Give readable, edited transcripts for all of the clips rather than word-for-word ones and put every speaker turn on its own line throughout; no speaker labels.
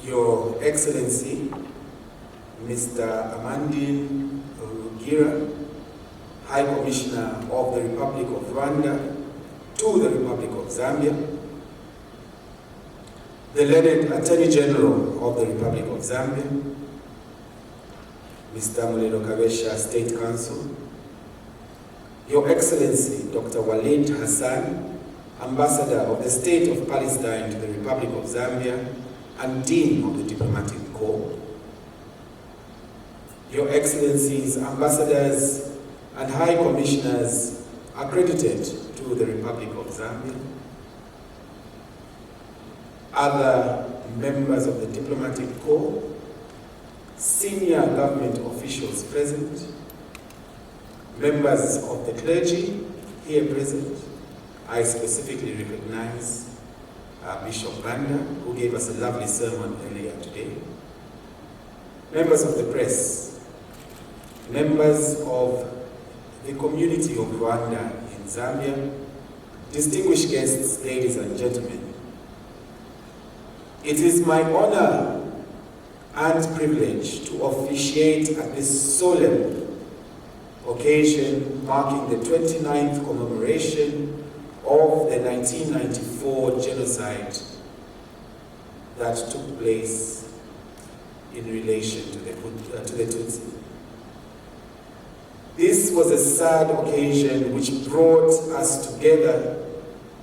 Your Excellency, Mr. Amandine Rugira, High Commissioner of the Republic of Rwanda to the Republic of Zambia, the learned Attorney General of the Republic of Zambia, Mr. Mulelo Kabesha, State Counsel, Your Excellency, Dr. Walid Hassan, Ambassador of the State of Palestine to the Republic of Zambia and Dean of the Diplomatic Corps, Your Excellencies, Ambassadors and High Commissioners accredited to the Republic of Zambia, other members of the Diplomatic Corps, senior government officials present, members of the clergy here present. I specifically recognize Bishop Banda, who gave us a lovely sermon earlier today, members of the press, members of the community of Rwanda in Zambia, distinguished guests, ladies and gentlemen. It is my honor and privilege to officiate at this solemn occasion marking the 29th commemoration of the 1994 genocide that took place in relation to the Tutsi. This was a sad occasion which brought us together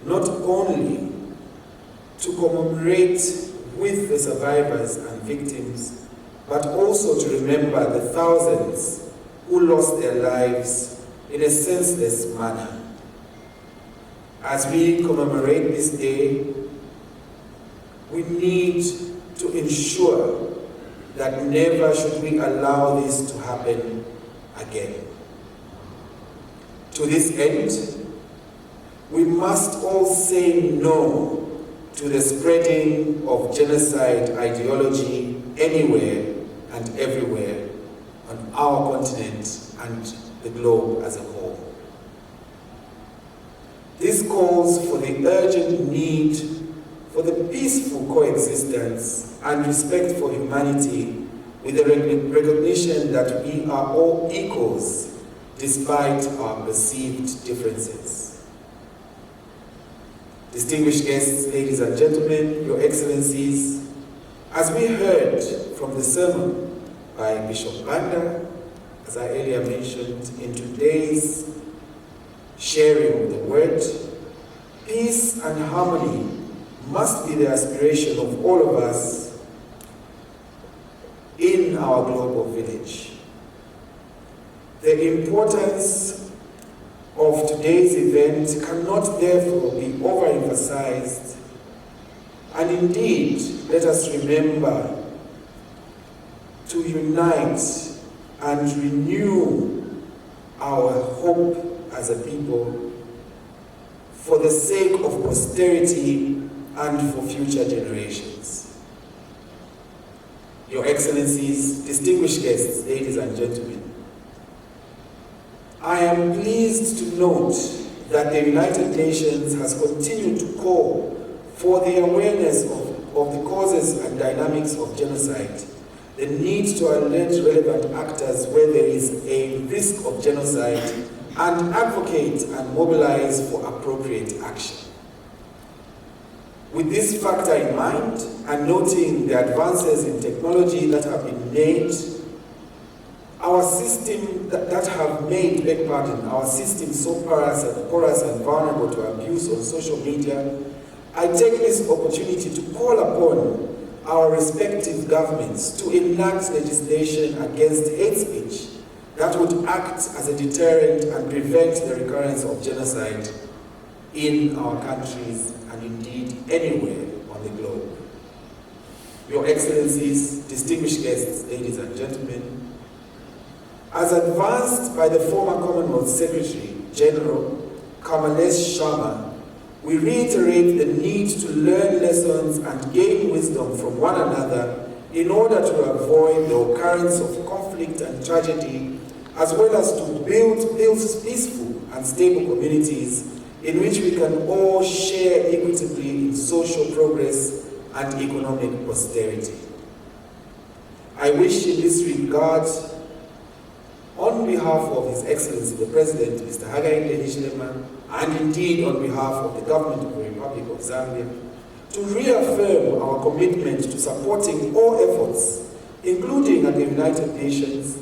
not only to commemorate with the survivors and victims, but also to remember the thousands who lost their lives in a senseless manner. As we commemorate this day, we need to ensure that never should we allow this to happen again. To this end, we must all say no to the spreading of genocide ideology anywhere and everywhere on our continent and the globe as a whole. This calls for the urgent need for the peaceful coexistence and respect for humanity, with the recognition that we are all equals despite our perceived differences. Distinguished guests, ladies and gentlemen, Your Excellencies, as we heard from the sermon by Bishop Banda, as I earlier mentioned, in today's sharing of the word, peace and harmony must be the aspiration of all of us in our global village. The importance of today's event cannot therefore be overemphasized, and indeed, let us remember to unite and renew our hope as a people for the sake of posterity and for future generations. Your Excellencies, distinguished guests, ladies and gentlemen, I am pleased to note that the United Nations has continued to call for the awareness of the causes and dynamics of genocide, the need to alert relevant actors where there is a risk of genocide, and advocate and mobilize for appropriate action. With this factor in mind, and noting the advances in technology that have been made, our system our system so porous and vulnerable to abuse on social media, I take this opportunity to call upon our respective governments to enact legislation against hate speech that would act as a deterrent and prevent the recurrence of genocide in our countries and indeed anywhere on the globe. Your Excellencies, distinguished guests, ladies and gentlemen, as advanced by the former Commonwealth Secretary General Kamalesh Sharma, we reiterate the need to learn lessons and gain wisdom from one another in order to avoid the occurrence of conflict and tragedy, as well as to build peaceful and stable communities in which we can all share equitably in social progress and economic prosperity. I wish in this regard, on behalf of His Excellency the President, Mr. Haimbe Hichilema, and indeed on behalf of the government of the Republic of Zambia, to reaffirm our commitment to supporting all efforts, including at the United Nations,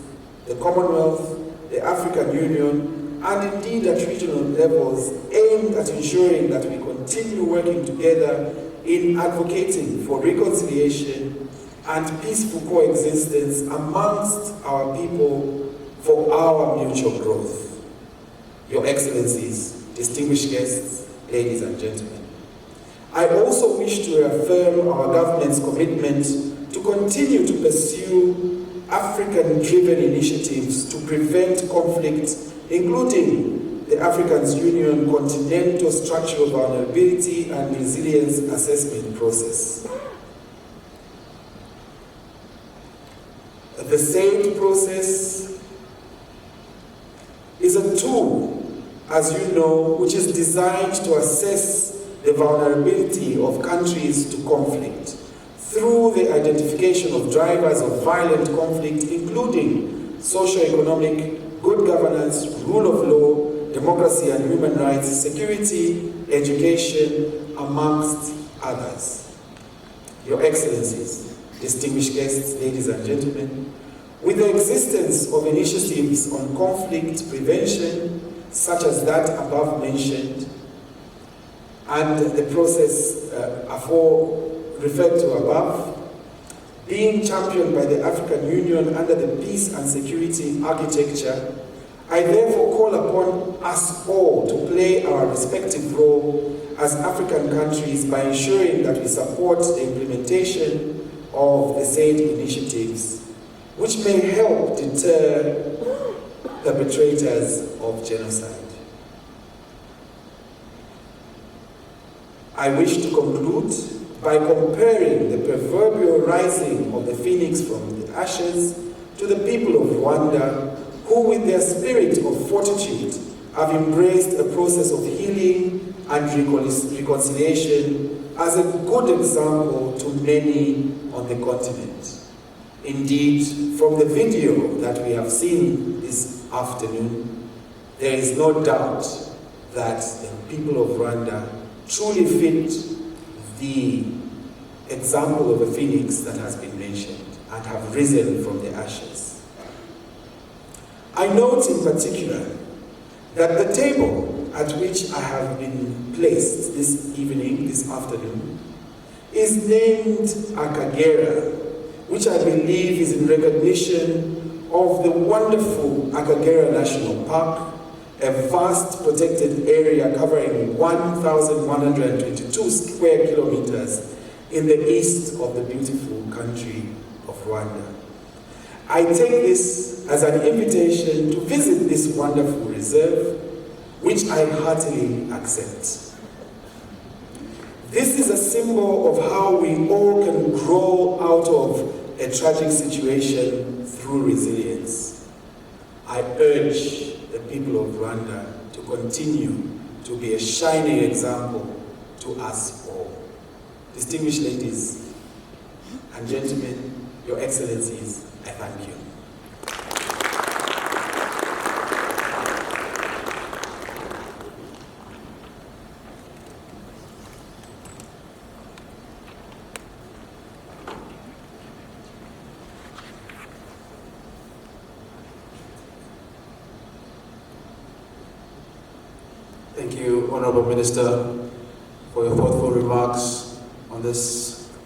the Commonwealth, the African Union, and indeed at regional levels, aimed at ensuring that we continue working together in advocating for reconciliation and peaceful coexistence amongst our people for our mutual growth. Your Excellencies, distinguished guests, ladies and gentlemen, I also wish to reaffirm our government's commitment to continue to pursue African-driven initiatives to prevent conflict, including the African Union Continental Structural Vulnerability and Resilience Assessment Process. The SAID process is a tool, as you know, which is designed to assess the vulnerability of countries to conflict through the identification of drivers of violent conflict, including socio-economic, good governance, rule of law, democracy and human rights, security, education, amongst others. Your Excellencies, distinguished guests, ladies and gentlemen, with the existence of initiatives on conflict prevention, such as that above mentioned, and the process referred to above, being championed by the African Union under the peace and security architecture, I therefore call upon us all to play our respective role as African countries by ensuring that we support the implementation of the SAID initiatives, which may help deter perpetrators of genocide. I wish to conclude by comparing the proverbial rising of the phoenix from the ashes to the people of Rwanda, who with their spirit of fortitude have embraced a process of healing and reconciliation as a good example to many on the continent. Indeed, from the video that we have seen this afternoon, there is no doubt that the people of Rwanda truly fit the example of a phoenix that has been mentioned and have risen from the ashes. I note in particular that the table at which I have been placed this evening, this afternoon, is named Akagera, which I believe is in recognition of the wonderful Akagera National Park, a vast protected area covering 1,122 square kilometers in the east of the beautiful country of Rwanda. I take this as an invitation to visit this wonderful reserve, which I heartily accept. This is a symbol of how we all can grow out of a tragic situation through resilience. I urge the people of Rwanda to continue to be a shining example to us all. Distinguished ladies and gentlemen, Your Excellencies, I thank you.
Thank you, Honorable Minister, for your thoughtful remarks on this